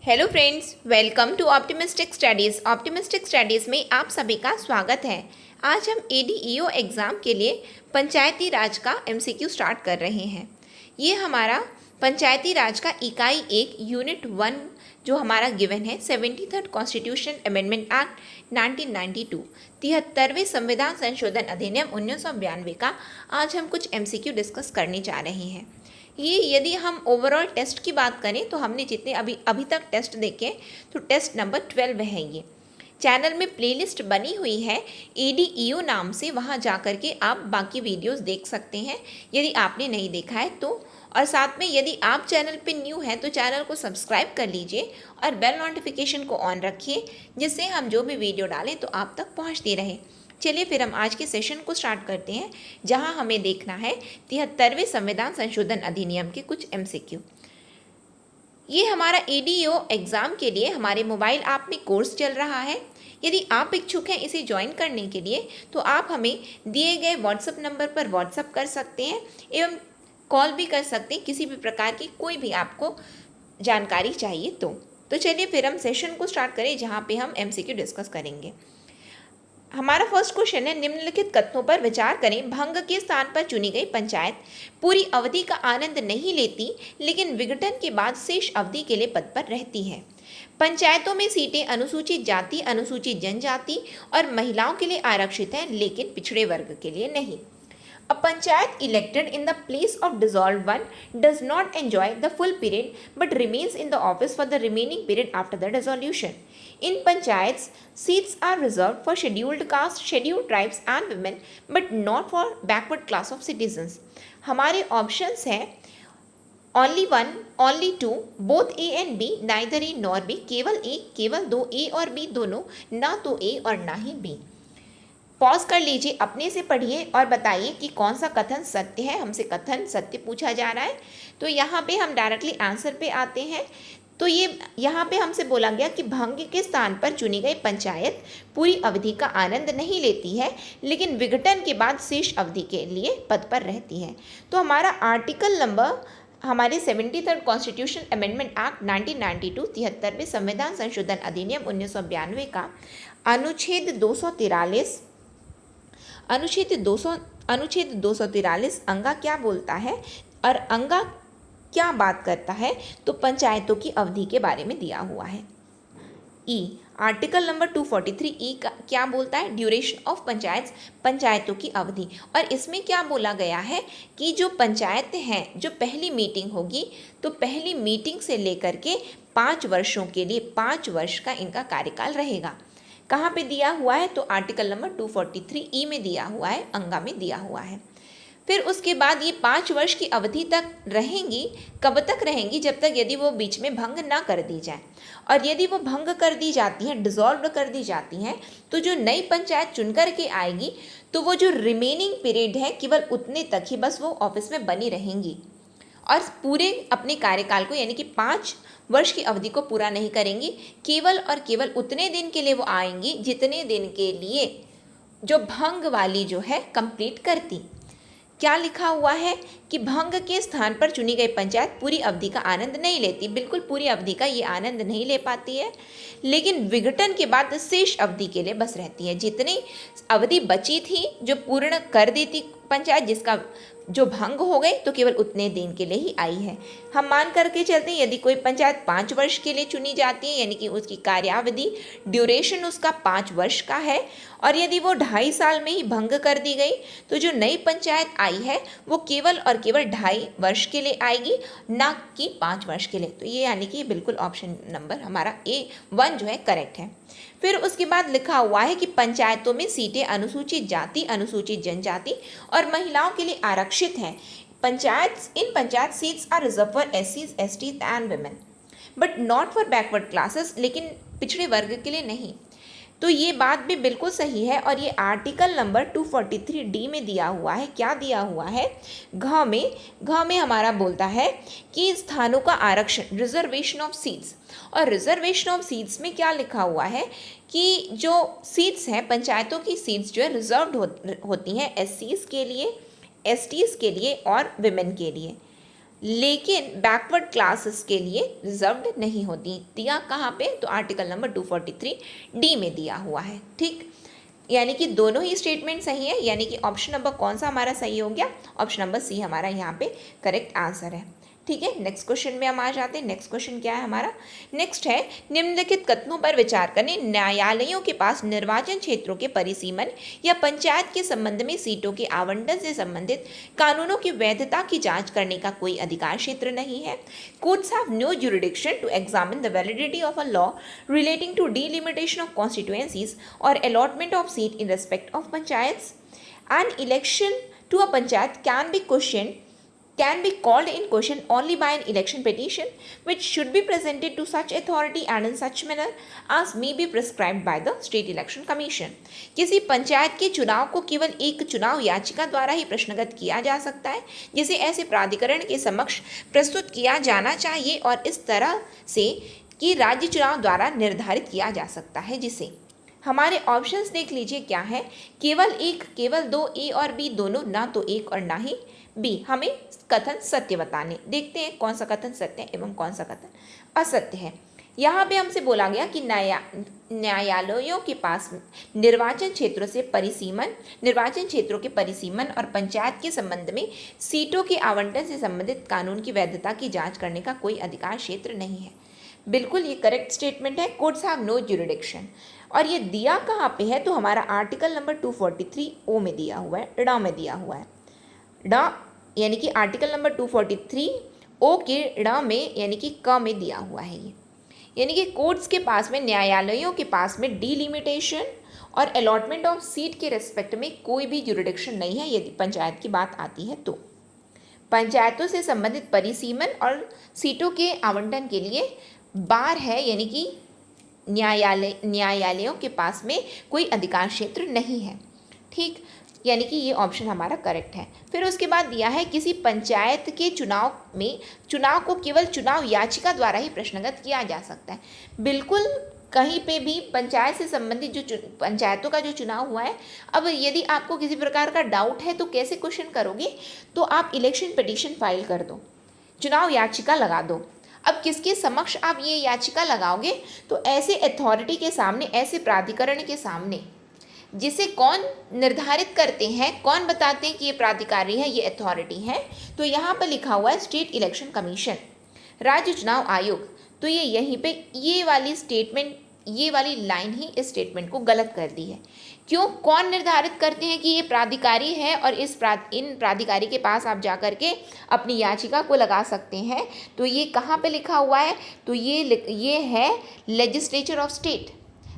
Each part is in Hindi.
Hello friends, welcome to optimistic studies. Optimistic studies में आप सभी का स्वागत है। आज हम ADEO एग्ज़ाम के लिए पंचायती राज का MCQ स्टार्ट कर रहे हैं। ये हमारा पंचायती राज का इकाई 1 यूनिट 1 जो हमारा गिवन है 73rd कॉन्स्टिट्यूशन अमेंडमेंट एक्ट 1992, 73वें संविधान संशोधन अधिनियम 1992 का आज हम कुछ MCQ डिस्कस करने जा रहे हैं। ये यदि हम ओवरऑल टेस्ट की बात करें तो हमने जितने अभी तक टेस्ट देखे तो टेस्ट नंबर 12 है। ये चैनल में प्लेलिस्ट बनी हुई है ADEO नाम से, वहाँ जा कर के आप बाकी वीडियोस देख सकते हैं यदि आपने नहीं देखा है तो। और साथ में यदि आप चैनल पे न्यू हैं तो चैनल को सब्सक्राइब कर लीजिए और बेल नोटिफिकेशन को ऑन रखिए, जिससे हम जो भी वीडियो डालें तो आप तक पहुँचती रहे। चलिए फिर हम आज के सेशन को स्टार्ट करते हैं, जहां हमें देखना है 73वें संविधान संशोधन अधिनियम के कुछ MCQ। ये हमारा ADEO एग्ज़ाम के लिए हमारे मोबाइल ऐप में कोर्स चल रहा है। यदि आप इच्छुक हैं इसे ज्वाइन करने के लिए तो आप हमें दिए गए व्हाट्सएप नंबर पर व्हाट्सएप कर सकते हैं एवं कॉल भी कर सकते हैं, किसी भी प्रकार की कोई भी आपको जानकारी चाहिए तो चलिए फिर हम सेशन को स्टार्ट करें, जहाँ पे हम MCQ डिस्कस करेंगे। हमारा फर्स्ट क्वेश्चन है, निम्नलिखित कथनों पर विचार करें। भंग के स्थान पर चुनी गई पंचायत पूरी अवधि का आनंद नहीं लेती, लेकिन विघटन के बाद शेष अवधि के लिए पद पर रहती है। पंचायतों में सीटें अनुसूचित जाति, अनुसूचित जनजाति और महिलाओं के लिए आरक्षित हैं, लेकिन पिछड़े वर्ग के लिए नहीं। A panchayat elected in the place of dissolved one does not enjoy the full period but remains in the office for the remaining period after the dissolution. In panchayats, seats are reserved for scheduled caste, scheduled tribes and women but not for backward class of citizens. हमारे ऑप्शंस हैं only one, only two, both A and B, neither A nor B, केवल A, केवल दो A और B दोनों, ना तो A और ना ही B। पॉज कर लीजिए, अपने से पढ़िए और बताइए कि कौन सा कथन सत्य है। हमसे कथन सत्य पूछा जा रहा है तो यहाँ पे हम डायरेक्टली आंसर पे आते हैं। तो ये यहाँ पे हमसे बोला गया कि भंग के स्थान पर चुनी गई पंचायत पूरी अवधि का आनंद नहीं लेती है, लेकिन विघटन के बाद शेष अवधि के लिए पद पर रहती है। तो हमारा आर्टिकल नंबर हमारे 73rd कॉन्स्टिट्यूशन अमेंडमेंट एक्ट 1992, 73वें संविधान संशोधन अधिनियम 1992 का अनुच्छेद 243 अंगा क्या बोलता है और अंगा क्या बात करता है, तो पंचायतों की अवधि के बारे में दिया हुआ है। आर्टिकल नंबर 243 का क्या बोलता है, ड्यूरेशन ऑफ पंचायत, पंचायतों की अवधि। और इसमें क्या बोला गया है कि जो पंचायतें हैं, जो पहली मीटिंग होगी तो पहली मीटिंग से लेकर के 5 वर्षों के लिए 5 वर्ष का इनका कार्यकाल रहेगा। कहाँ पे दिया हुआ है, तो आर्टिकल नंबर 243 में दिया हुआ है, अंगा में दिया हुआ है। फिर उसके बाद ये 5 वर्ष की अवधि तक रहेंगी। कब तक रहेंगी, जब तक यदि वो बीच में भंग ना कर दी जाए। और यदि वो भंग कर दी जाती हैं, डिसॉल्व कर दी जाती हैं, तो जो नई पंचायत चुन कर के आएगी तो वो जो रिमेनिंग पीरियड है केवल उतने तक ही बस वो ऑफिस में बनी रहेंगी और पूरे अपने कार्यकाल को यानी कि 5 वर्ष की अवधि को पूरा नहीं करेंगी। केवल और केवल उतने दिन के लिए वो आएंगी जितने दिन के लिए जो भंग वाली जो है कंप्लीट करती। क्या लिखा हुआ है कि भंग के स्थान पर चुनी गई पंचायत पूरी अवधि का आनंद नहीं लेती, बिल्कुल पूरी अवधि का ये आनंद नहीं ले पाती है, लेकिन विघटन के बाद शेष अवधि के लिए बस रहती है। जितनी अवधि बची थी जो पूर्ण कर देती पंचायत, जिसका जो भंग हो गए तो केवल उतने दिन के लिए ही आई है। हम मान करके चलते हैं यदि कोई पंचायत 5 वर्ष के लिए चुनी जाती है, यानी कि उसकी कार्यावधि ड्यूरेशन उसका 5 वर्ष का है, और यदि वो 2.5 साल में ही भंग कर दी गई तो जो नई पंचायत आई है वो केवल और केवल 2.5 वर्ष के लिए आएगी, ना कि 5 वर्ष के लिए। तो ये यानी कि बिल्कुल ऑप्शन नंबर हमारा A1 जो है करेक्ट है। फिर उसके बाद लिखा हुआ है कि पंचायतों में सीटें अनुसूचित जाति, अनुसूचित जनजाति और महिलाओं के लिए आरक्षित हैं। In panchayat seats are reserve for SCs, STs and women but not for backward classes, लेकिन पिछड़े वर्ग के लिए नहीं। तो ये बात भी बिल्कुल सही है और ये आर्टिकल नंबर 243D में दिया हुआ है। क्या दिया हुआ है, घ में हमारा बोलता है कि स्थानों का आरक्षण, रिजर्वेशन ऑफ सीट्स। और रिजर्वेशन ऑफ सीट्स में क्या लिखा हुआ है कि जो सीट्स हैं, पंचायतों की सीट्स जो है रिजर्व्ड होती हैं SCs के लिए, STs के लिए और विमेन के लिए। लेकिन बैकवर्ड क्लासेस के लिए रिजर्व्ड नहीं होती। दिया कहाँ पे? तो आर्टिकल नंबर 243 डी में दिया हुआ है। ठीक, यानी कि दोनों ही स्टेटमेंट सही है, यानी कि ऑप्शन नंबर कौन सा हमारा सही हो गया? ऑप्शन नंबर सी हमारा यहाँ पे करेक्ट आंसर है। ठीक है, नेक्स्ट क्वेश्चन में हम आ जाते हैं। नेक्स्ट क्वेश्चन क्या है हमारा? नेक्स्ट है, निम्नलिखित कथनों पर विचार करें। न्यायालयों के पास निर्वाचन क्षेत्रों के परिसीमन या पंचायत के संबंध में सीटों के आवंटन से संबंधित कानूनों की वैधता की जांच करने का कोई अधिकार क्षेत्र नहीं है। Courts have no jurisdiction to examine the validity of a law relating to delimitation of constituencies or allotment of seat in respect of panchayats. An election to a panchayat can be called in question only by an election petition, which should be presented to such authority and in such manner as may be prescribed by the State Election Commission. किसी पंचायत के चुनाव को केवल एक चुनाव याचिका द्वारा ही प्रश्नगत किया जा सकता है, जिसे ऐसे प्राधिकरण के समक्ष प्रस्तुत किया जाना चाहिए और इस तरह से कि राज्य चुनाव द्वारा निर्धारित किया जा सकता है। जिसे हमारे ऑप्शंस देख लीजिए क्या है? केवल एक, केवल दो, ए और बी दोनों, ना तो एक और ना ही बी। हमें कथन सत्य बताने, देखते हैं कौन सा कथन सत्य है एवं कौन सा कथन असत्य है। यहाँ पे हमसे बोला गया कि न्यायालयों के पास निर्वाचन क्षेत्रों के परिसीमन और पंचायत के संबंध में सीटों के आवंटन से संबंधित कानून की वैधता की जांच करने का कोई अधिकार क्षेत्र नहीं है। बिल्कुल ये करेक्ट स्टेटमेंट है। Courts have no jurisdiction। और ये दिया कहाँ पे है? तो हमारा आर्टिकल नंबर 243 ओ में दिया हुआ है, ड में दिया हुआ है। ड यानी कि आर्टिकल नंबर 243 ओ के ड में यानी कि क में दिया हुआ है ये। यानी कि कोर्ट्स के पास में, न्यायालयों के पास में डिलिमिटेशन और अलॉटमेंट ऑफ सीट के रेस्पेक्ट में कोई भी जुरिडिक्शन नहीं है यदि पंचायत की बात आती है तो। पंचायतों से संबंधित परिसीमन और सीटों के आवंटन के लिए बार है, यानी कि न्यायालयों के पास में कोई अधिकार क्षेत्र नहीं है। ठीक, यानी कि ये ऑप्शन हमारा करेक्ट है। फिर उसके बाद दिया है, किसी पंचायत के चुनाव को केवल चुनाव याचिका द्वारा ही प्रश्नगत किया जा सकता है। बिल्कुल कहीं पे भी पंचायत से संबंधित जो पंचायतों का जो चुनाव हुआ है, अब यदि आपको किसी प्रकार का डाउट है तो कैसे क्वेश्चन करोगे? तो आप इलेक्शन पिटीशन फाइल कर दो, चुनाव याचिका लगा दो। अब किसके समक्ष आप ये याचिका लगाओगे? तो ऐसे अथॉरिटी के सामने, ऐसे प्राधिकरण के सामने, जिसे कौन निर्धारित करते हैं, कौन बताते हैं कि ये प्राधिकारी है, ये अथॉरिटी है? तो यहाँ पर लिखा हुआ है स्टेट इलेक्शन कमीशन, राज्य चुनाव आयोग। तो ये यहीं पे ये वाली स्टेटमेंट, ये वाली लाइन ही इस स्टेटमेंट को गलत कर दी है। क्यों? कौन निर्धारित करते हैं कि ये प्राधिकारी है और इन प्राधिकारी के पास आप जा कर के अपनी याचिका को लगा सकते हैं? तो ये कहाँ पे लिखा हुआ है? तो ये है लेजिस्लेचर ऑफ स्टेट।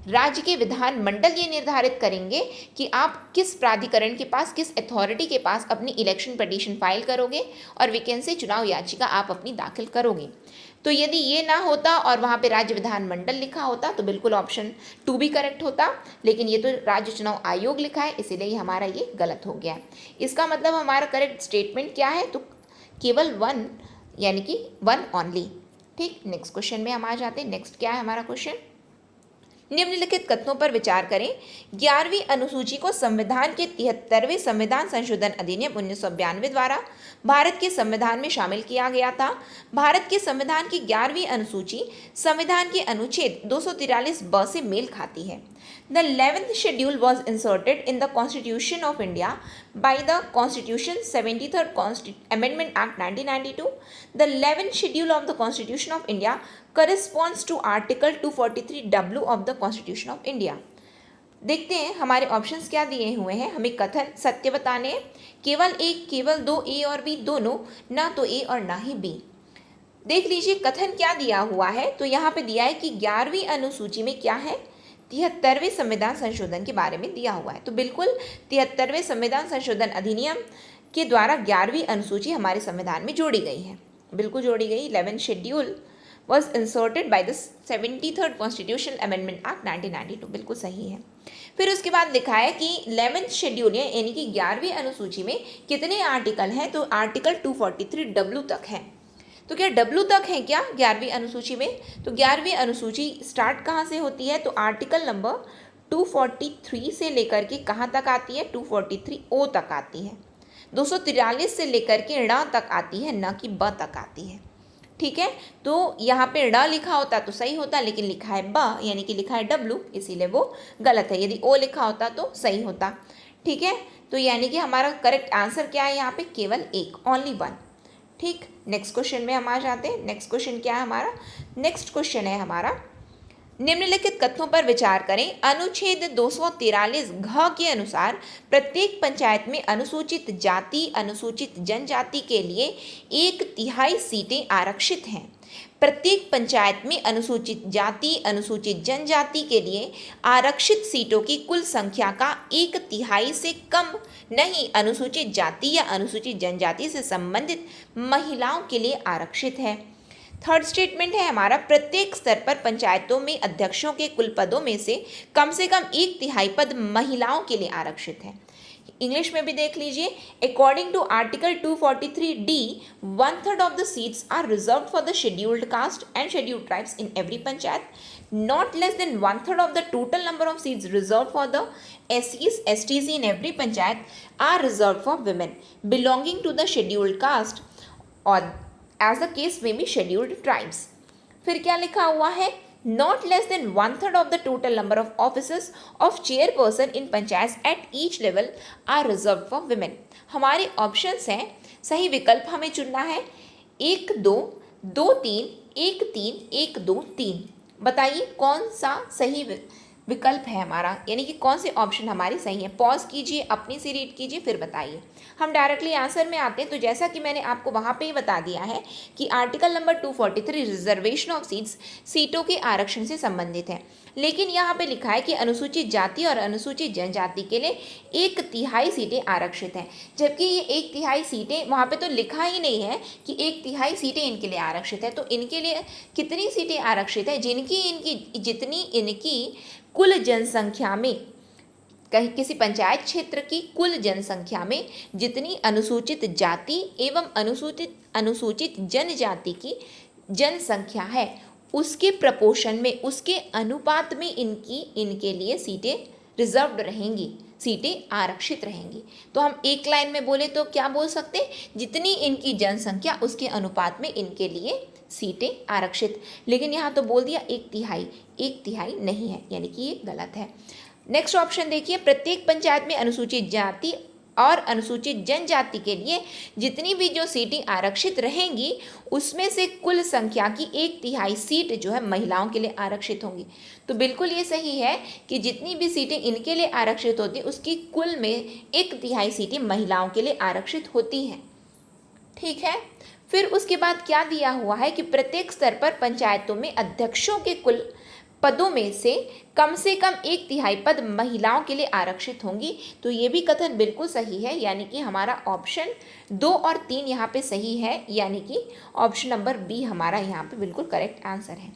राज्य के विधान मंडल ये निर्धारित करेंगे कि आप किस प्राधिकरण के पास, किस अथॉरिटी के पास अपनी इलेक्शन पिटीशन फाइल करोगे और वैकेंसी चुनाव याचिका आप अपनी दाखिल करोगे। तो यदि ये ना होता और वहाँ पे राज्य विधान मंडल लिखा होता तो बिल्कुल ऑप्शन 2 भी करेक्ट होता, लेकिन ये तो राज्य चुनाव आयोग लिखा है, इसीलिए हमारा ये गलत हो गया। इसका मतलब हमारा करेक्ट स्टेटमेंट क्या है? तो केवल 1, यानी कि 1 ओनली। ठीक, नेक्स्ट क्वेश्चन में हम आ जाते हैं। नेक्स्ट क्या है हमारा क्वेश्चन? निम्नलिखित कथनों पर विचार करें। 11वीं अनुसूची को संविधान के 73वें संविधान संशोधन अधिनियम 1992 द्वारा भारत के संविधान में शामिल किया गया था। भारत के संविधान की 11वीं अनुसूची संविधान के अनुच्छेद 243 ब से मेल खाती है। The 11th schedule was inserted in the Constitution of India by the Constitution 73rd Amendment Act 1992. The 11th schedule of the Constitution of India corresponds to Article 243W of the Constitution of India. देखते हैं हमारे ऑप्शंस क्या दिए हुए हैं। हमें कथन सत्य बताने हैं। केवल एक, केवल दो, ए और बी दोनों, ना तो ए और ना ही बी। देख लीजिए कथन क्या दिया हुआ है। तो यहाँ पे दिया है कि 11वीं अनुसूची में क्या है? 73वें संविधान संशोधन के बारे में दिया हुआ है। तो बिल्कुल 73वें संविधान संशोधन अधिनियम के द्वारा 11वीं अनुसूची हमारे संविधान में जोड़ी गई है, बिल्कुल जोड़ी गई। 11th schedule was inserted by the 73rd constitutional amendment act 1992, बिल्कुल सही है। फिर उसके बाद लिखा है कि 11th शेड्यूल यानी कि 11वीं अनुसूची में कितने आर्टिकल हैं? तो आर्टिकल 243W तक है। तो क्या W तक है क्या 11वीं अनुसूची में? तो 11वीं अनुसूची स्टार्ट कहाँ से होती है? तो आर्टिकल नंबर 243 से लेकर के कहाँ तक आती है? 243O तक आती है। 243 से लेकर के ण तक आती है, न कि ब तक आती है। ठीक है, तो यहाँ पे ड़ लिखा होता तो सही होता, लेकिन लिखा है ब, यानी कि लिखा है डब्लू, इसीलिए वो गलत है। यदि ओ लिखा होता तो सही होता। ठीक है, तो यानी कि हमारा करेक्ट आंसर क्या है यहाँ पे? केवल एक, ओनली वन। ठीक, नेक्स्ट क्वेश्चन में हम आ जाते हैं। नेक्स्ट क्वेश्चन क्या है हमारा? नेक्स्ट क्वेश्चन है हमारा, निम्नलिखित कथनों पर विचार करें। अनुच्छेद 243 घ के अनुसार प्रत्येक पंचायत में अनुसूचित जाति, अनुसूचित जनजाति के लिए 1/3 सीटें आरक्षित हैं। प्रत्येक पंचायत में अनुसूचित जाति, अनुसूचित जनजाति के लिए आरक्षित सीटों की कुल संख्या का 1/3 से कम नहीं अनुसूचित जाति या अनुसूचित जनजाति से संबंधित महिलाओं के लिए आरक्षित है। थर्ड स्टेटमेंट है हमारा, प्रत्येक स्तर पर पंचायतों में अध्यक्षों के कुल पदों में से कम 1/3 पद महिलाओं के लिए आरक्षित है। इंग्लिश में भी देख लीजिए, according to article 243D 1/3 of the seats are reserve for the scheduled caste and scheduled tribes in every panchayat, not less than 1/3 of the total number of seats reserve for the SCs STC in every panchayat are reserved for women belonging to the scheduled caste or as the case may be scheduled tribes। फिर क्या लिखा हुआ है? Not less than 1/3 of the total number of offices of chairperson in panchayats at each level are reserved for women। हमारे ऑप्शंस हैं, सही विकल्प हमें चुनना है 1 2 2 3 1 3 1 2 3। बताइए कौन सा सही विकल्प है हमारा, यानी कि कौन से ऑप्शन हमारी सही है। पॉज कीजिए, अपनी से रीड कीजिए, फिर बताइए। हम डायरेक्टली आंसर में आते हैं। तो जैसा कि मैंने आपको वहाँ पे ही बता दिया है कि article number 243 reservation of seats सीटों के आरक्षण से संबंधित है, लेकिन यहाँ पे लिखा है कि अनुसूचित जाति और अनुसूचित जनजाति के लिए 1/3 सीटें आरक्षित हैं, जबकि ये 1/3 सीटें वहाँ पे तो लिखा ही नहीं है कि 1/3 सीटें इनके लिए आरक्षित है। तो इनके लिए कितनी सीटें आरक्षित है? जितनी इनकी कुल जनसंख्या में, कहीं किसी पंचायत क्षेत्र की कुल जनसंख्या में जितनी अनुसूचित जाति एवं अनुसूचित जनजाति की जनसंख्या है, उसके प्रपोर्शन में, उसके अनुपात में इनके लिए सीटें रिजर्व्ड रहेंगी, सीटें आरक्षित रहेंगी। तो हम एक लाइन में बोले तो क्या बोल सकते हैं? जितनी इनकी जनसंख्या उसके अनुपात में इनके लिए सीटें आरक्षित। लेकिन यहाँ तो बोल दिया 1/3, 1/3 नहीं है, यानी कि ये गलत है। नेक्स्ट ऑप्शन देखिए, प्रत्येक पंचायत में अनुसूचित जाति और अनुसूचित जनजाति के लिए जितनी भी जो सीटें आरक्षित रहेंगी उसमें से कुल संख्या की 1/3 सीट जो है महिलाओं के लिए आरक्षित होंगी। तो बिल्कुल ये सही है कि जितनी भी सीटें इनके लिए आरक्षित होती उसकी कुल में 1/3 सीटें महिलाओं के लिए आरक्षित होती हैं। ठीक है, फिर उसके बाद क्या दिया हुआ है कि प्रत्येक स्तर पर पंचायतों में अध्यक्षों के कुल पदों में से कम 1/3 पद महिलाओं के लिए आरक्षित होंगी। तो ये भी कथन बिल्कुल सही है, यानी कि हमारा ऑप्शन 2 और 3 यहाँ पे सही है, यानी कि ऑप्शन नंबर बी हमारा यहाँ पे बिल्कुल करेक्ट आंसर है।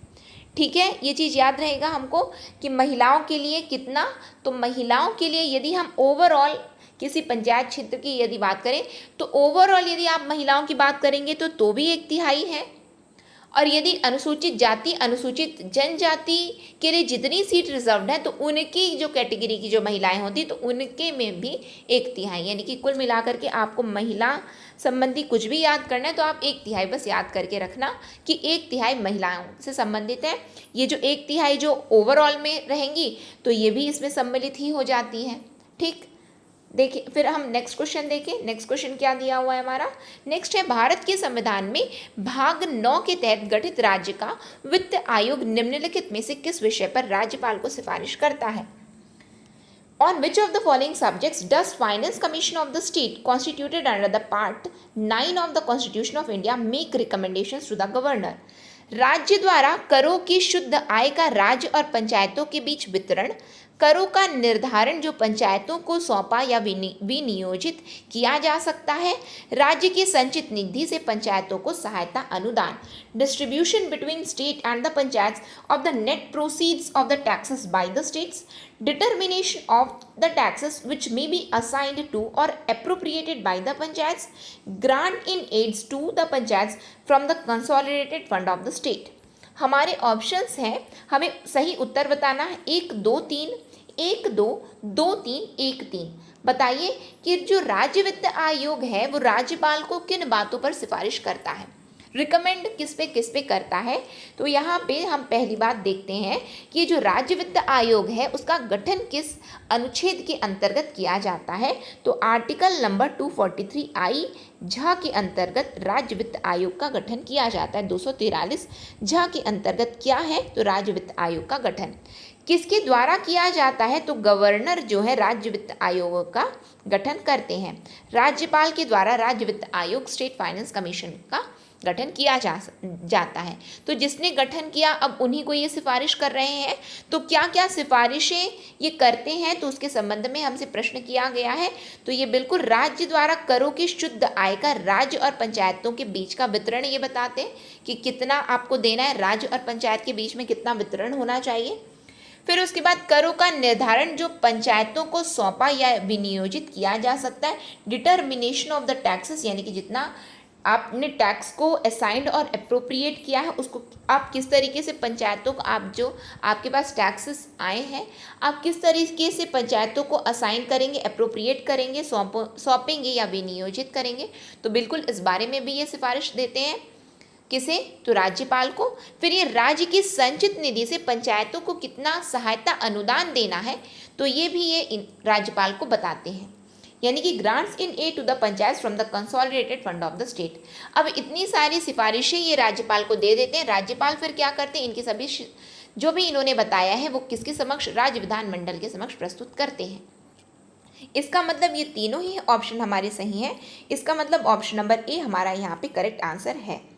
ठीक है, ये चीज़ याद रहेगा हमको कि महिलाओं के लिए कितना, तो महिलाओं के लिए यदि हम ओवरऑल किसी पंचायत क्षेत्र की यदि बात करें तो ओवरऑल यदि आप महिलाओं की बात करेंगे तो भी 1/3 है, और यदि अनुसूचित जाति अनुसूचित जनजाति के लिए जितनी सीट रिजर्व्ड है तो उनकी जो कैटेगरी की जो महिलाएं होती तो उनके में भी 1/3, यानी कि कुल मिलाकर के आपको महिला संबंधी कुछ भी याद करना है तो आप 1/3 बस याद करके रखना कि 1/3 महिलाओं से संबंधित है। ये जो 1/3 जो ओवरऑल में रहेंगी तो ये भी इसमें सम्मिलित ही हो जाती है। ठीक, देखिए फिर हम नेक्स्ट क्वेश्चन देखें। नेक्स्ट क्वेश्चन क्या दिया हुआ है हमारा? नेक्स्ट है, भारत के संविधान में भाग 9 के तहत गठित राज्य का वित्त आयोग निम्नलिखित में से किस विषय पर राज्यपाल को सिफारिश करता है? On which of the following subjects does Finance Commission of the state constituted under the Part 9 of the Constitution of India make recommendations to the Governor? राज्य द्वारा करों की शुद्ध आय का राज्य और पंचायतों के बीच वितरण, करों का निर्धारण जो पंचायतों को सौंपा या विनियोजित किया जा सकता है, राज्य की संचित निधि से पंचायतों को सहायता अनुदान, distribution between state and the panchayat of the net proceeds of the taxes by the states, determination of the taxes which may be assigned to और appropriated by the panchayat, grant in aids to the panchayat from the consolidated fund of the state. हमारे ऑप्शंस हैं, हमें सही उत्तर बताना है 1 2 3, 122313। बताइए कि जो राज्य वित्त आयोग है वो राज्यपाल को किन बातों पर सिफारिश करता है, रिकमेंड किस पे करता है। तो यहाँ पे हम पहली बात देखते हैं कि जो राज्य वित्त आयोग है उसका गठन किस अनुच्छेद के अंतर्गत किया जाता है। तो आर्टिकल नंबर 243 झ के अंतर्गत राज्य वित्त आयोग का गठन किया जाता है। 243 झ के अंतर्गत क्या है, तो राज्य वित्त आयोग का गठन किसके द्वारा किया जाता है, तो गवर्नर जो है राज्य वित्त आयोग का गठन करते हैं। राज्यपाल के द्वारा राज्य वित्त आयोग स्टेट फाइनेंस कमीशन का गठन किया जाता है। तो जिसने गठन किया अब उन्हीं को ये सिफारिश कर रहे हैं। तो क्या क्या सिफारिशें ये करते हैं, तो उसके संबंध में हमसे प्रश्न किया गया है। तो ये बिल्कुल राज्य द्वारा करों की शुद्ध आय का राज्य और पंचायतों के बीच का वितरण ये बताते हैं कि कितना आपको देना है, राज्य और पंचायत के बीच में कितना वितरण होना चाहिए। फिर उसके बाद करों का निर्धारण जो पंचायतों को सौंपा या विनियोजित किया जा सकता है। डिटर्मिनेशन ऑफ द टैक्सेस, यानी कि जितना आपने टैक्स को असाइंड और अप्रोप्रिएट किया है उसको आप किस तरीके से पंचायतों को, आप जो आपके पास टैक्सेस आए हैं आप किस तरीके से पंचायतों को असाइन करेंगे, अप्रोप्रिएट करेंगे, सौंपेंगे या विनियोजित करेंगे। तो बिल्कुल इस बारे में भी ये सिफारिश देते हैं किसे, तो राज्यपाल को। फिर ये राज्य की संचित निधि से पंचायतों को कितना सहायता अनुदान देना है, तो ये भी ये राज्यपाल को बताते हैं, यानी कि grants in aid to the panchayat from the consolidated fund of the state. अब इतनी सारी सिफारिशें ये राज्यपाल को दे देते हैं। राज्यपाल फिर क्या करते हैं, इनकी सभी जो भी इन्होंने बताया है वो किसके समक्ष, राज्य विधानमंडल के समक्ष प्रस्तुत करते हैं। इसका मतलब ये तीनों ही ऑप्शन हमारे सही हैं। इसका मतलब ऑप्शन नंबर ए हमारा यहाँ पे करेक्ट आंसर है।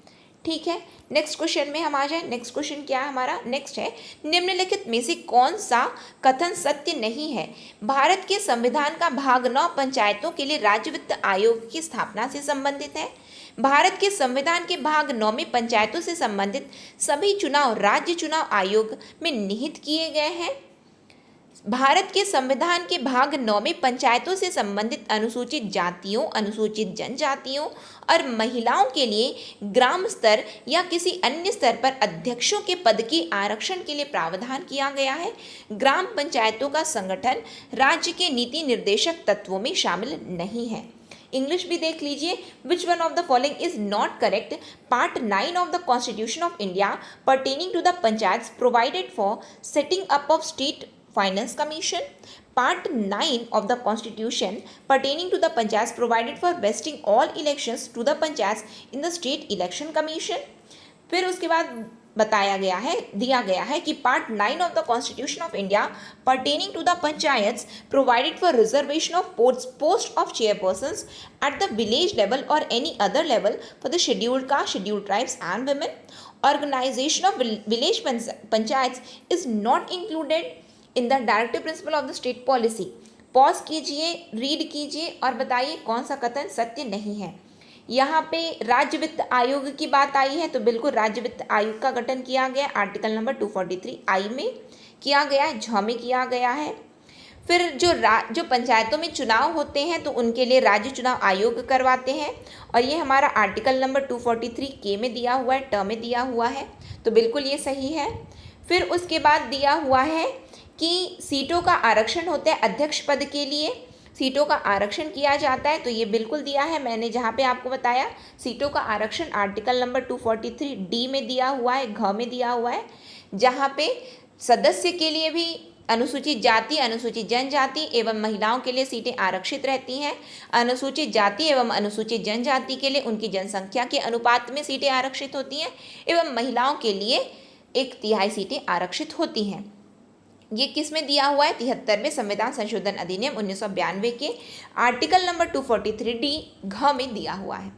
ठीक है, नेक्स्ट क्वेश्चन में हम आ जाए। नेक्स्ट क्वेश्चन क्या है हमारा, नेक्स्ट है निम्नलिखित में से कौन सा कथन सत्य नहीं है। भारत के संविधान का भाग 9 पंचायतों के लिए राज्य वित्त आयोग की स्थापना से संबंधित है। भारत के संविधान के भाग 9 में पंचायतों से संबंधित सभी चुनाव राज्य चुनाव आयोग में निहित किए गए हैं। भारत के संविधान के भाग 9 में पंचायतों से संबंधित अनुसूचित जातियों, अनुसूचित जनजातियों और महिलाओं के लिए ग्राम स्तर या किसी अन्य स्तर पर अध्यक्षों के पद के आरक्षण के लिए प्रावधान किया गया है। ग्राम पंचायतों का संगठन राज्य के नीति निर्देशक तत्वों में शामिल नहीं है। इंग्लिश भी देख लीजिए, which one of the following is not correct. Part 9 of the constitution of India pertaining to the panchayat provided for setting up of state Finance Commission. Part 9 of the Constitution pertaining to the Panchayats provided for vesting all elections to the Panchayats in the State Election Commission. फिर उसके बाद बताया गया है, दिया गया है कि Part 9 of the Constitution of India pertaining to the Panchayats provided for reservation of post of chairpersons at the village level or any other level for the scheduled caste, scheduled tribes and women. Organization of village panchayats is not included in the directive principle of the state policy. Pause कीजिए, रीड कीजिए और बताइए कौन सा कथन सत्य नहीं है। यहाँ पे राज्य वित्त आयोग की बात आई है, तो बिल्कुल राज्य वित्त आयोग का गठन किया गया आर्टिकल नंबर 243 में किया गया है, झ में किया गया है। फिर जो पंचायतों में चुनाव होते हैं तो उनके लिए राज्य चुनाव आयोग करवाते हैं, और ये हमारा आर्टिकल नंबर 243 में दिया हुआ है, ट में दिया हुआ है, तो बिल्कुल ये सही है। फिर उसके बाद दिया हुआ है कि सीटों का आरक्षण होता है, अध्यक्ष पद के लिए सीटों का आरक्षण किया जाता है, तो ये बिल्कुल दिया है मैंने जहाँ पे आपको बताया। सीटों का आरक्षण आर्टिकल नंबर 243 में दिया हुआ है, घ में दिया हुआ है, जहाँ पे सदस्य के लिए भी अनुसूचित जाति, अनुसूचित जनजाति एवं महिलाओं के लिए सीटें आरक्षित रहती हैं। अनुसूचित जाति एवं अनुसूचित जनजाति के लिए उनकी जनसंख्या के अनुपात में सीटें आरक्षित होती हैं, एवं महिलाओं के लिए 1/3 सीटें आरक्षित होती हैं। ये किस में दिया हुआ है, 73वें संविधान संशोधन अधिनियम 1992 के आर्टिकल नंबर 243 घ में दिया हुआ है।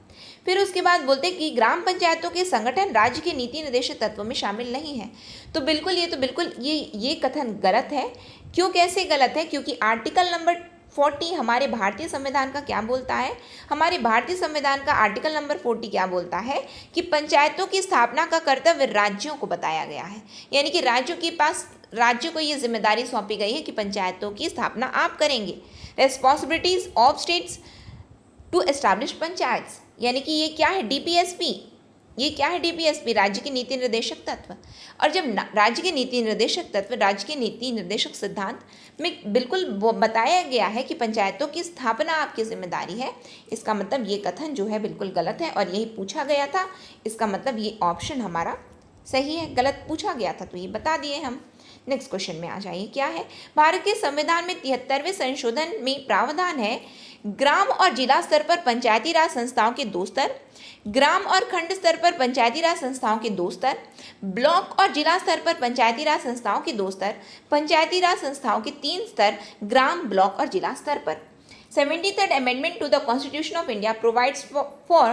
फिर उसके बाद बोलते हैं कि ग्राम पंचायतों के संगठन राज्य के नीति निर्देशक तत्वों में शामिल नहीं है। तो बिल्कुल ये कथन गलत है। क्यों, कैसे गलत है, क्योंकि आर्टिकल नंबर 40 हमारे भारतीय संविधान का क्या बोलता है, हमारे भारतीय संविधान का आर्टिकल नंबर 40 क्या बोलता है कि पंचायतों की स्थापना का कर्तव्य राज्यों को बताया गया है, यानी कि राज्यों को ये जिम्मेदारी सौंपी गई है कि पंचायतों की स्थापना आप करेंगे। Responsibilities of states to establish panchayats, यानी कि ये क्या है, डीपीएसपी ये क्या है डीपीएसपी? राज्य के नीति निर्देशक तत्व। और जब राज्य के नीति निर्देशक तत्व, राज्य के नीति निर्देशक सिद्धांत में बिल्कुल वो बताया गया है कि पंचायतों की स्थापना आपकी जिम्मेदारी है, इसका मतलब ये कथन जो है बिल्कुल गलत है और यही पूछा गया था। इसका मतलब ये ऑप्शन हमारा सही है, गलत पूछा गया था तो ये बता दिए हम। नेक्स्ट क्वेश्चन में आ जाइए, क्या है? भारत के संविधान में 73वें संशोधन में प्रावधान है ग्राम और जिला स्तर पर पंचायती राज संस्थाओं के 2 स्तर, ग्राम और खंड स्तर पर पंचायती राज संस्थाओं के 2 स्तर, ब्लॉक और जिला स्तर पर पंचायती राज संस्थाओं के 2 स्तर, पंचायती राज संस्थाओं के 3 स्तर ग्राम, ब्लॉक और जिला स्तर पर। 73rd Amendment to the Constitution of India provides for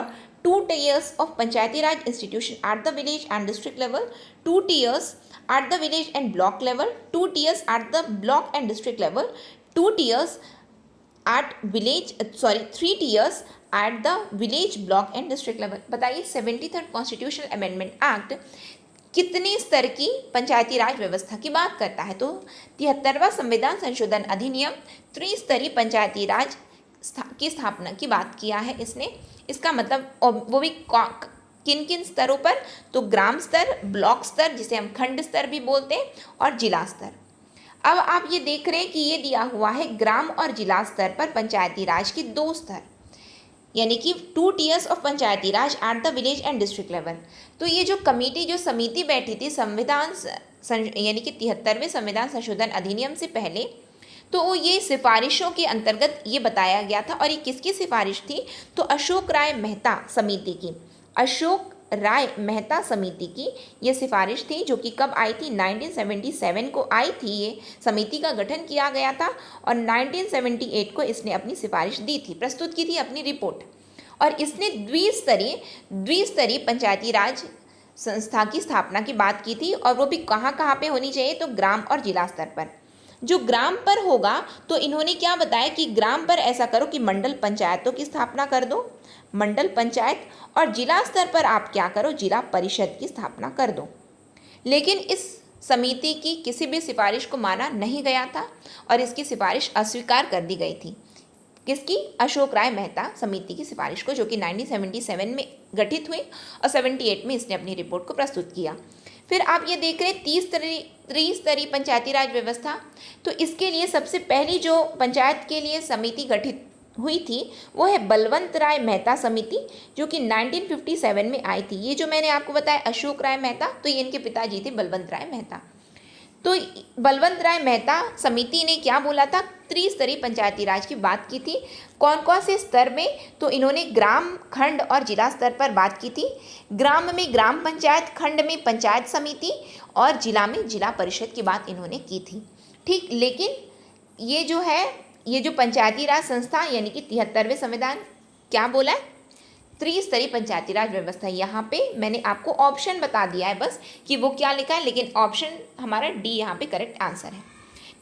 2 tiers of Panchayati Raj institution at the village and district level, 2 tiers at the village and block level, 2 tiers at the block and district level, 2 tiers at village, 3 tiers at the village, block and district level। बताइए 73rd Constitutional Amendment Act कितने स्तर की पंचायती राज व्यवस्था की बात करता है? तो 73वां संविधान संशोधन अधिनियम त्रिस्तरीय पंचायती राज की स्थापना की बात किया है इसने। इसका मतलब वो भी किन किन स्तरों पर? तो ग्राम स्तर, ब्लॉक स्तर जिसे हम खंड स्तर भी बोलते हैं, और जिला स्तर। अब आप ये देख रहे हैं कि ये दिया हुआ है ग्राम और जिला स्तर पर पंचायती राज के 2 स्तर, यानी कि 2 tiers of Panchayati Raj at the village and district level. तो ये जो समिति बैठी थी संविधान यानी कि 73वें संविधान संशोधन अधिनियम से पहले, तो ये सिफारिशों के अंतर्गत ये बताया गया था। और ये किसकी सिफारिश थी? तो अशोक राय मेहता समिति की, अशोक राय मेहता समिति की ये सिफारिश थी, जो कि कब आई थी? 1977 को आई थी। ये समिति का गठन किया गया था और 1978 को इसने अपनी सिफारिश दी थी, प्रस्तुत की थी अपनी रिपोर्ट। और इसने द्विस्तरीय पंचायती राज संस्था की स्थापना की बात की थी, और वो भी कहाँ कहाँ पे होनी चाहिए? तो ग्राम और जिला स्तर पर। जो ग्राम पर होगा तो इन्होंने क्या बताया कि ग्राम पर ऐसा करो कि मंडल पंचायतों की स्थापना कर दो, मंडल पंचायत, और जिला स्तर पर आप क्या करो? जिला परिषद की स्थापना कर दो। लेकिन इस समिति की किसी भी सिफारिश को माना नहीं गया था और इसकी सिफारिश अस्वीकार कर दी गई थी। किसकी? अशोक राय मेहता समिति की सिफारिश को, जो कि 1977 में गठित हुई और 78 में इसने अपनी रिपोर्ट को प्रस्तुत किया। फिर आप ये देख रहे हैं त्रिस्तरीय पंचायती राज व्यवस्था। तो इसके लिए सबसे पहली जो पंचायत के लिए समिति गठित हुई थी वो है बलवंत राय मेहता समिति, जो कि 1957 में आई थी। ये जो मैंने आपको बताया अशोक राय मेहता, तो ये इनके पिताजी थे बलवंत राय मेहता। तो बलवंत राय मेहता समिति ने क्या बोला था? त्रिस्तरीय पंचायती राज की बात की थी। कौन कौन से स्तर में? तो इन्होंने ग्राम, खंड और जिला स्तर पर बात की थी। ग्राम में ग्राम पंचायत, खंड में पंचायत समिति और जिला में जिला परिषद की बात इन्होंने की थी। ठीक, लेकिन ये जो पंचायती राज संस्था यानी कि 73वें संविधान क्या बोला है? त्रिस्तरीय पंचायती राज व्यवस्था। यहाँ पे मैंने आपको ऑप्शन बता दिया है बस कि वो क्या लिखा है, लेकिन ऑप्शन हमारा डी यहाँ पे करेक्ट आंसर है।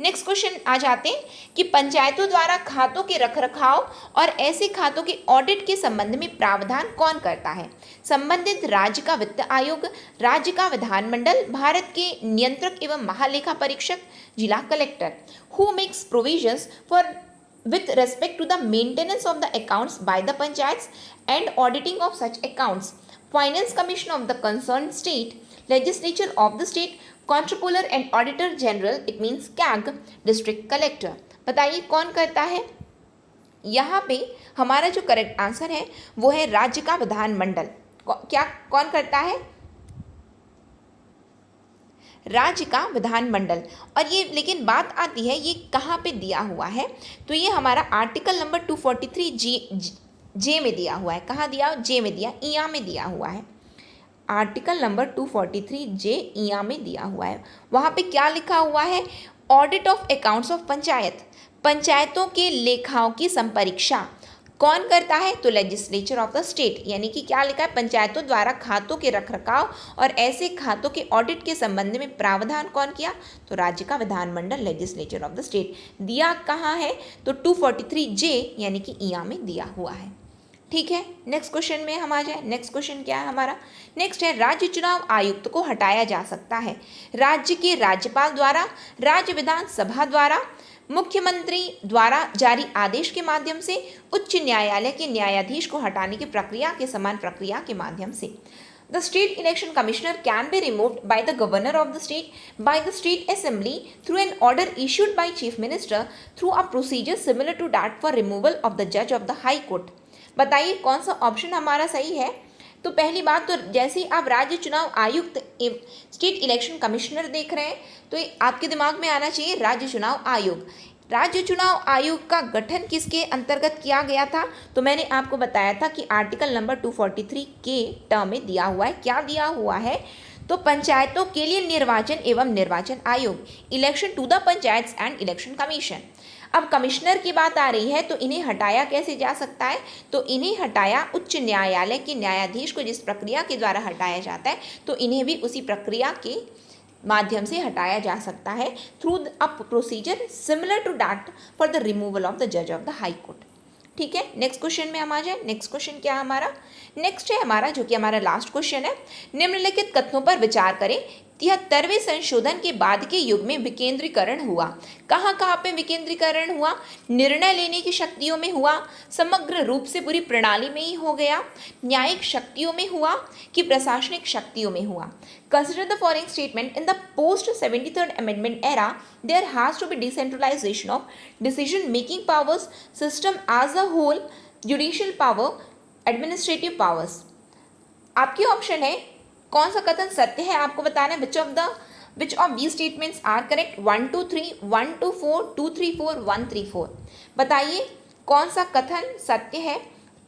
नेक्स्ट क्वेश्चन आ जाते हैं कि पंचायतों द्वारा खातों के रखरखाव और ऐसे खातों के ऑडिट के संबंध में प्रावधान कौन करता है? संबंधित राज्य का वित्त आयोग, राज्य का विधानमंडल, भारत के नियंत्रक एवं महालेखा परीक्षक, जिला collector. Who makes provisions for with respect to the maintenance of the accounts by the panchayats and auditing of such accounts? Finance Commission of the concerned state, legislature of the state, comptroller and auditor general, it means CAG, district collector। बताइए कौन करता है? यहाँ पे हमारा जो करेक्ट आंसर है वो है राज्य का विधानमंडल। क्या कौन करता है? राज्य का विधानमंडल। और ये लेकिन बात आती है ये कहाँ पे दिया हुआ है? तो ये हमारा आर्टिकल नंबर 243 जे में दिया हुआ है। कहाँ दिया? जे में दिया, ईया में दिया हुआ है। आर्टिकल नंबर 243 जे ईया में दिया हुआ है। वहाँ पे क्या लिखा हुआ है? Audit of accounts of panchayat, पंचायतों के लेखाओं की संपरीक्षा कौन करता है? तो लेजिस्लेचर ऑफ द स्टेट, यानी कि क्या लिखा है? पंचायतों द्वारा खातों के रखरखाव और ऐसे खातों के ऑडिट के संबंध में प्रावधान कौन किया? तो राज्य का विधानमंडल, लेजिस्लेचर ऑफ द स्टेट। दिया कहाँ है? तो 243 जे यानी कि ईया में दिया हुआ है। ठीक है, नेक्स्ट क्वेश्चन में हम आ जाए। नेक्स्ट क्वेश्चन क्या है हमारा? नेक्स्ट है राज्य चुनाव आयुक्त को हटाया जा सकता है राज्य के राज्यपाल द्वारा, राज्य विधानसभा द्वारा, मुख्यमंत्री द्वारा जारी आदेश के माध्यम से, उच्च न्यायालय के न्यायाधीश को हटाने की प्रक्रिया के समान प्रक्रिया के माध्यम से। The state election commissioner can be removed by the governor of the state, by the state assembly through an order issued by chief minister through a procedure similar to that for removal of the judge of the high court. बताइए कौन सा ऑप्शन हमारा सही है। तो पहली बात तो जैसे ही आप राज्य चुनाव आयुक्त स्टेट इलेक्शन कमिश्नर देख रहे हैं तो आपके दिमाग में आना चाहिए राज्य चुनाव आयोग। राज्य चुनाव आयोग का गठन किसके अंतर्गत किया गया था, तो मैंने आपको बताया था कि आर्टिकल नंबर 243 के टर्म में दिया हुआ है। क्या दिया हुआ है, तो पंचायतों के लिए निर्वाचन एवं निर्वाचन आयोग, election to the panchayat and election commission. अब कमिश्नर की बात आ रही है तो इन्हें हटाया कैसे जा सकता है, तो इन्हें हटाया उच्च न्यायालय के न्यायाधीश को जिस प्रक्रिया के द्वारा हटाया जाता है तो इन्हें भी उसी प्रक्रिया के माध्यम से हटाया जा सकता है through a procedure similar to that for the removal of the जज ऑफ द हाई कोर्ट। ठीक है, नेक्स्ट क्वेश्चन में हम आ जाए। नेक्स्ट क्वेश्चन क्या है हमारा, नेक्स्ट है हमारा जो कि हमारा लास्ट क्वेश्चन है, निम्नलिखित कथनों पर विचार करें। 73वें संशोधन के बाद के युग में विकेंद्रीकरण हुआ। कहाँ कहाँ पे विकेंद्रीकरण हुआ, निर्णय लेने की शक्तियों में हुआ, समग्र रूप से पूरी प्रणाली में ही हो गया, न्यायिक शक्तियों में हुआ कि प्रशासनिक शक्तियों में हुआ। Consider the following statement. In the post 73rd amendment era, there has to be decentralization of decision making powers system as a whole, judicial power, administrative powers. आपके ऑप्शन है कौन सा कथन सत्य है, आपको बताना है which of these statements are correct. 1 2 3 1 2 4 2 3 4 1 3 4। बताइए कौन सा कथन सत्य है,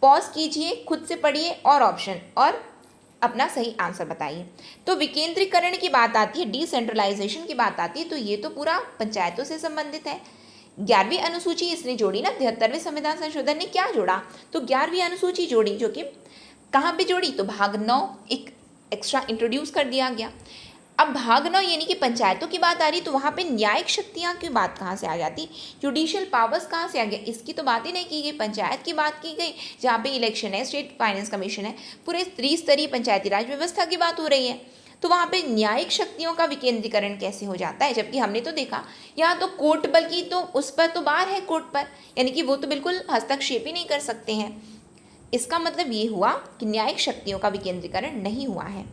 पॉज कीजिए, खुद से पढ़िए और ऑप्शन और अपना सही आंसर बताइए। तो विकेंद्रीकरण की बात आती है, डिसेंट्रलाइजेशन की बात आती है तो ये तो पूरा पंचायतों से संबंधित है। 11वीं अनुसूची इसने जोड़ी ना, 73वें संविधान संशोधन ने क्या जोड़ा, तो 11वीं अनुसूची जोड़ी, जो कि कहाँ पे जोड़ी, तो भाग 9 एक एक्स्ट्रा इंट्रोड्यूस कर दिया गया। अब भाग 9 यानी कि पंचायतों की बात आ रही तो वहाँ पे न्यायिक शक्तियाँ की बात कहाँ से आ जाती, जुडिशियल पावर्स कहाँ से आ गया, इसकी तो बात ही नहीं की गई। पंचायत की बात की गई जहाँ पे इलेक्शन है, स्टेट फाइनेंस कमीशन है, पूरे त्रिस्तरीय पंचायती राज व्यवस्था की बात हो रही है। तो वहाँ पे न्यायिक शक्तियों का विकेंद्रीकरण कैसे हो जाता है, जबकि हमने तो देखा यहाँ तो कोर्ट, बल्कि तो उस पर तो बार है कोर्ट पर, यानी कि वो तो बिल्कुल हस्तक्षेप ही नहीं कर सकते हैं। इसका मतलब ये हुआ कि न्यायिक शक्तियों का विकेंद्रीकरण नहीं हुआ है।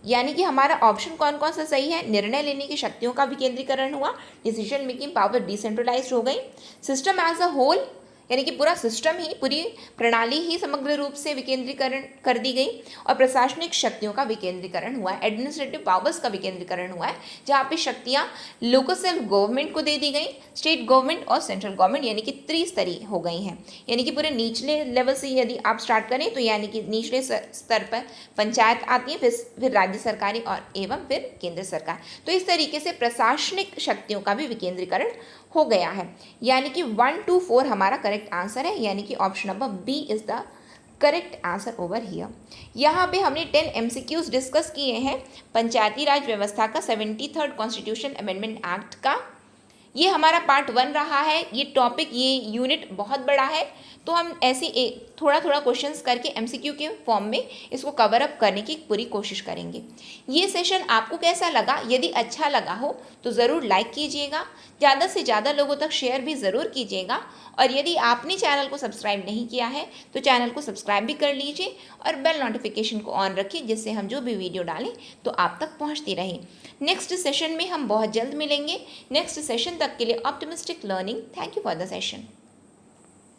यानी कि हमारा ऑप्शन कौन कौन सा सही है, निर्णय लेने की शक्तियों का विकेंद्रीकरण हुआ, डिसीजन मेकिंग पावर डिसेंट्रलाइज हो गई, सिस्टम एज अ होल यानी कि पूरा सिस्टम ही, पूरी प्रणाली ही समग्र रूप से विकेंद्रीकरण कर दी गई, और प्रशासनिक शक्तियों का विकेंद्रीकरण हुआ है, एडमिनिस्ट्रेटिव पावर्स का विकेंद्रीकरण हुआ है, जहाँ पे शक्तियाँ लोकल सेल्फ गवर्नमेंट को दे दी गई, स्टेट गवर्नमेंट और सेंट्रल गवर्नमेंट, यानी कि त्रिस्तरीय हो गई हैं। यानी कि पूरे निचले लेवल से यदि आप स्टार्ट करें तो यानी कि निचले स्तर पर पंचायत आती है, फिर राज्य सरकारें और एवं फिर केंद्र सरकार। तो इस तरीके से प्रशासनिक शक्तियों का भी विकेंद्रीकरण हो गया है। यानी कि 1 2 4 हमारा करेक्ट आंसर है, यानी कि option number B is the correct answer over here. यहाँ पे हमने 10 MCQs डिस्कस किए हैं पंचायती राज व्यवस्था का 73rd कॉन्स्टिट्यूशन अमेंडमेंट एक्ट का। ये हमारा पार्ट 1 रहा है। ये टॉपिक, ये यूनिट बहुत बड़ा है, तो हम ऐसे थोड़ा थोड़ा क्वेश्चंस करके MCQ के फॉर्म में इसको कवर अप करने की पूरी कोशिश करेंगे। ये सेशन आपको कैसा लगा, यदि अच्छा लगा हो तो ज़रूर लाइक कीजिएगा, ज़्यादा से ज़्यादा लोगों तक शेयर भी ज़रूर कीजिएगा, और यदि आपने चैनल को सब्सक्राइब नहीं किया है तो चैनल को सब्सक्राइब भी कर लीजिए और बेल नोटिफिकेशन को ऑन रखिए, जिससे हम जो भी वीडियो डालें तो आप तक पहुँचती रहे। नेक्स्ट सेशन में हम बहुत जल्द मिलेंगे। नेक्स्ट सेशन तक के लिए optimistic learning. Thank you for the session.